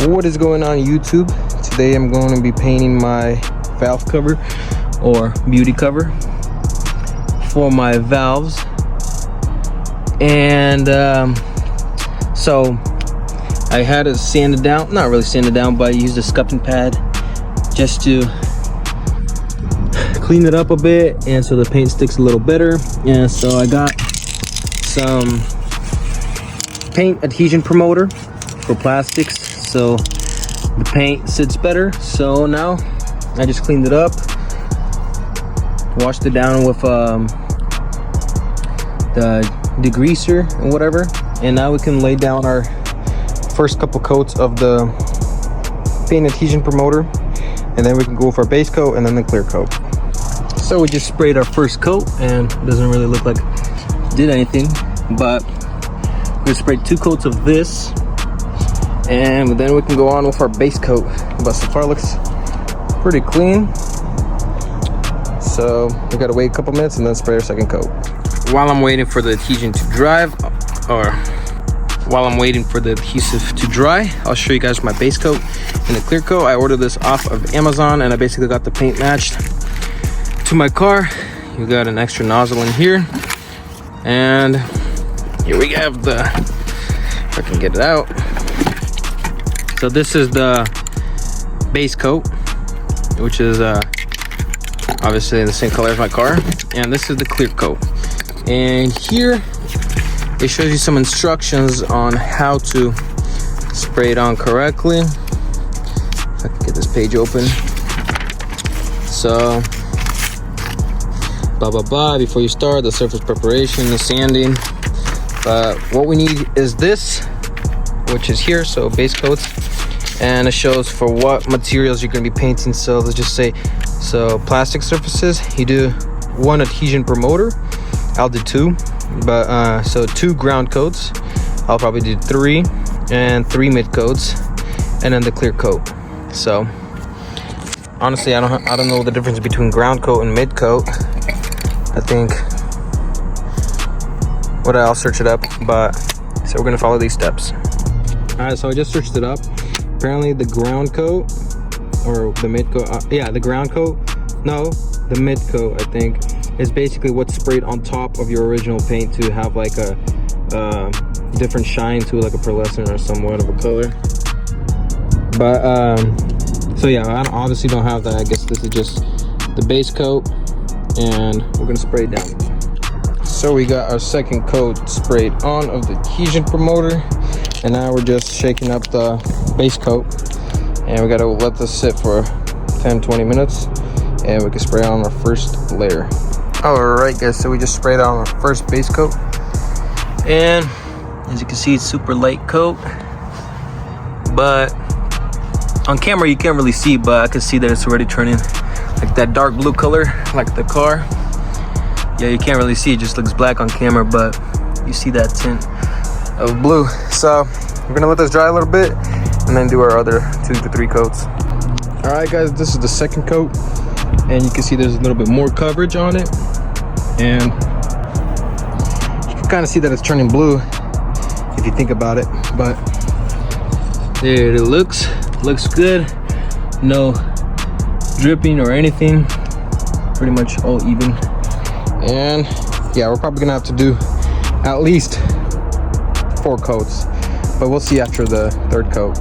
What is going on YouTube? Today I'm going to be painting my valve cover or beauty cover for my valves. And so I had it sanded down, not really sanded down, but I used a scuffing pad just to clean it up a bit and so the paint sticks a little better. And so I got some paint adhesion promoter for plastics so the paint sits better. So now I just cleaned it up, washed it down with the degreaser and whatever, and now we can lay down our first couple coats of the paint adhesion promoter, and then we can go with our base coat and then the clear coat. So we just sprayed our first coat and it doesn't really look like it did anything, but we sprayed 2 coats of this and then we can go on with our base coat. But so far it looks pretty clean, so we gotta wait a couple minutes and then spray our second coat. While I'm waiting for the adhesion to dry, to dry, I'll show you guys my base coat and the clear coat. I ordered this off of Amazon and I basically got the paint matched to my car. You got an extra nozzle in here, and here we have the, if I can get it out. So this is the base coat, which is obviously the same color as my car, and this is the clear coat. And here it shows you some instructions on how to spray it on correctly. If I can get this page open. So before you start, the surface preparation, the sanding. But what we need is this, which is here, so base coats, and it shows for what materials you're going to be painting. So let's just say, so plastic surfaces, you do 1 adhesion promoter. I'll do 2, but so 2 ground coats. I'll probably do 3, and 3 mid coats, and then the clear coat. So honestly, I don't know the difference between ground coat and mid coat. I think, I'll search it up, but so we're gonna follow these steps. All right, so I just searched it up. Apparently the ground coat or the mid coat, the ground coat, no, the mid coat, I think, is basically what's sprayed on top of your original paint to have like a different shine to it, like a pearlescent or somewhat of a color. But so yeah, I obviously don't have that. I guess this is just the base coat, and we're gonna spray it down. So we got our second coat sprayed on of the adhesion promoter, and now we're just shaking up the base coat, and we gotta let this sit for 10-20 minutes and we can spray on our first layer. All right guys, so we just sprayed on our first base coat, and as you can see, it's super light coat, but on camera you can't really see, but I can see that it's already turning like that dark blue color, like the car. Yeah, you can't really see, it just looks black on camera, but you see that tint of blue. So we're gonna let this dry a little bit and then do our other 2 to 3 coats. All right guys, this is the second coat, and you can see there's a little bit more coverage on it, and you can kind of see that it's turning blue if you think about it, but there it looks good. No dripping or anything, pretty much all even. And yeah, we're probably gonna have to do at least 4 coats, but we'll see after the 3rd coat.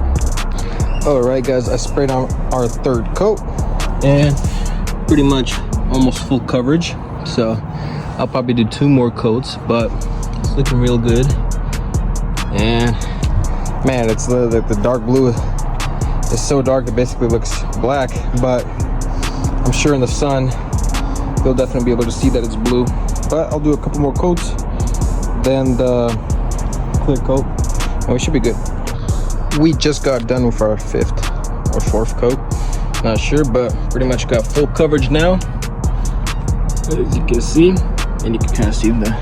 All right guys, I sprayed on our 3rd coat and pretty much almost full coverage, so I'll probably do 2 more coats, but it's looking real good. And man, it's the dark blue is so dark it basically looks black, but I'm sure in the sun you'll definitely be able to see that it's blue. But I'll do a couple more coats, then the clear coat, and we should be good. We just got done with our 5th or 4th coat, not sure, but pretty much got full coverage now, as you can see, and you can kind of see the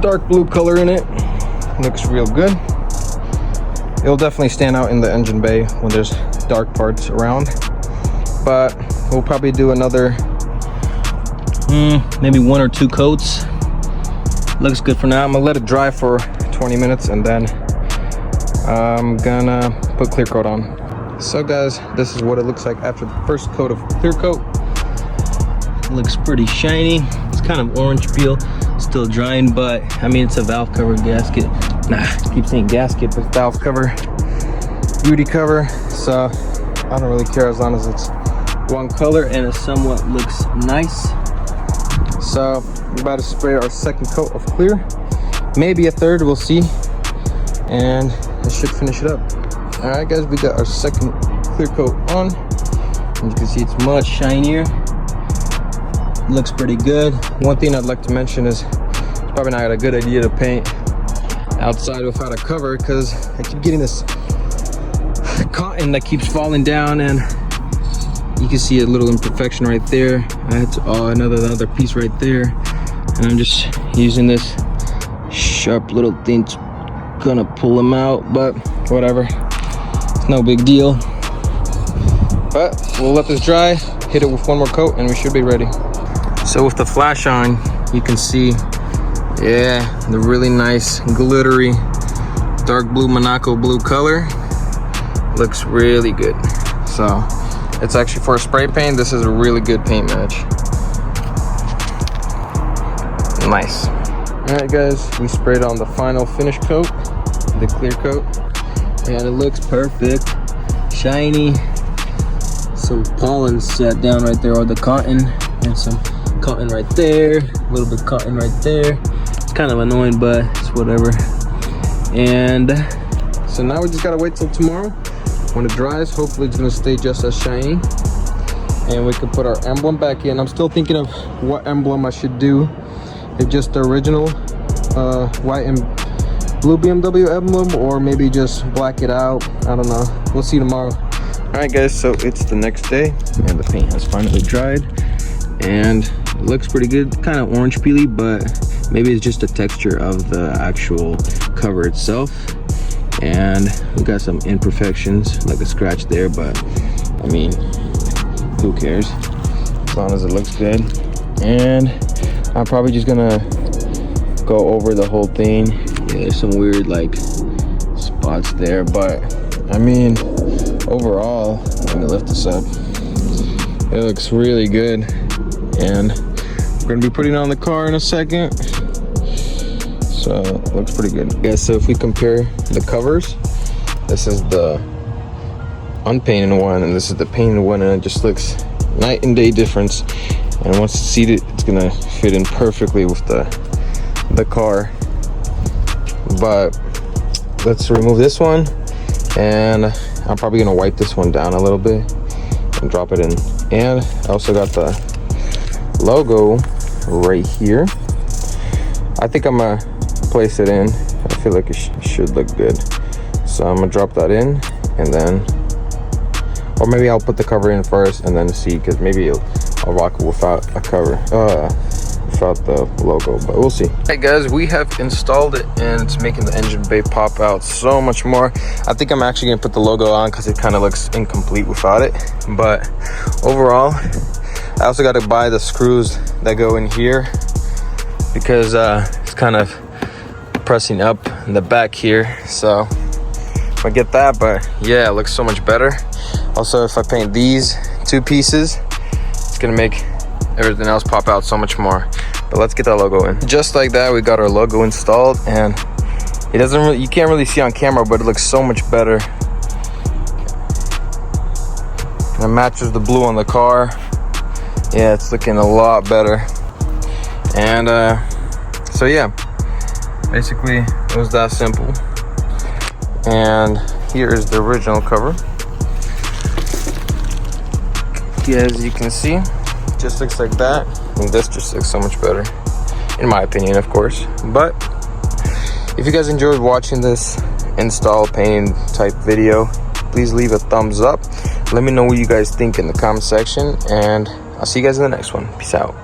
dark blue color in it. Looks real good. It'll definitely stand out in the engine bay when there's dark parts around, but we'll probably do another maybe 1 or 2 coats. Looks good for now. I'm gonna let it dry for 20 minutes and then I'm gonna put clear coat on. So guys, this is what it looks like after the first coat of clear coat. It looks pretty shiny. It's kind of orange peel, still drying, but I mean, it's a valve cover gasket. Nah, I keep saying gasket, but valve cover, beauty cover. So I don't really care as long as it's one color and it somewhat looks nice. So we're about to spray our second coat of clear, maybe a third, we'll see, and it should finish it up. All right guys, we got our second clear coat on, and you can see it's much shinier. Looks pretty good. One thing I'd like to mention is it's probably not a good idea to paint outside without a cover, because I keep getting this cotton that keeps falling down, and you can see a little imperfection right there. I had to, another piece right there, and I'm just using this sharp little thing to gonna pull them out, but whatever, it's no big deal. But we'll let this dry, hit it with one more coat, and we should be ready. So with the flash on, you can see, yeah, the really nice glittery dark blue Monaco blue color. Looks really good. So it's actually for a spray paint. This is a really good paint match. Nice. All right guys, we sprayed on the final finish coat, the clear coat, and it looks perfect. Shiny. Some pollen sat down right there, or the cotton, and some cotton right there, a little bit of cotton right there. It's kind of annoying, but it's whatever. And so now we just gotta wait till tomorrow when it dries. Hopefully it's gonna stay just as shiny, and we can put our emblem back in. I'm still thinking of what emblem I should do. If just the original white and blue BMW emblem, or maybe just black it out. I don't know, we'll see tomorrow. All right guys, so it's the next day, and the paint has finally dried, and it looks pretty good. Kind of orange peely, but maybe it's just the texture of the actual cover itself. And we got some imperfections, like a scratch there, but I mean, who cares as long as it looks good. And I'm probably just gonna go over the whole thing. Yeah, there's some weird like spots there, but I mean, overall, let me lift this up, it looks really good. And we're gonna be putting it on the car in a second, so it looks pretty good. Yeah, so if we compare the covers, this is the unpainted one and this is the painted one, and it just looks night and day difference. And once it's seated, it's gonna fit in perfectly with the car. But let's remove this one, and I'm probably gonna wipe this one down a little bit and drop it in. And I also got the logo right here. I think I'm gonna place it in. I feel like it should look good, so I'm gonna drop that in, and then, or maybe I'll put the cover in first and then see, because maybe I'll rock it without a cover, without the logo, but we'll see. Hey guys, we have installed it, and it's making the engine bay pop out so much more. I think I'm actually gonna put the logo on because it kind of looks incomplete without it. But overall, I also got to buy the screws that go in here, because it's kind of pressing up in the back here. So I get that, but yeah, it looks so much better. Also, if I paint these two pieces, it's gonna make everything else pop out so much more. But let's get that logo in. Just like that, we got our logo installed, and it doesn't really, you can't really see on camera, but it looks so much better. And it matches the blue on the car. Yeah, it's looking a lot better. And so yeah, basically it was that simple. And here is the original cover. As you can see, it just looks like that, and this just looks so much better, in my opinion, of course. But if you guys enjoyed watching this install painting type video, please leave a thumbs up. Let me know what you guys think in the comment section, and I'll see you guys in the next one. Peace out.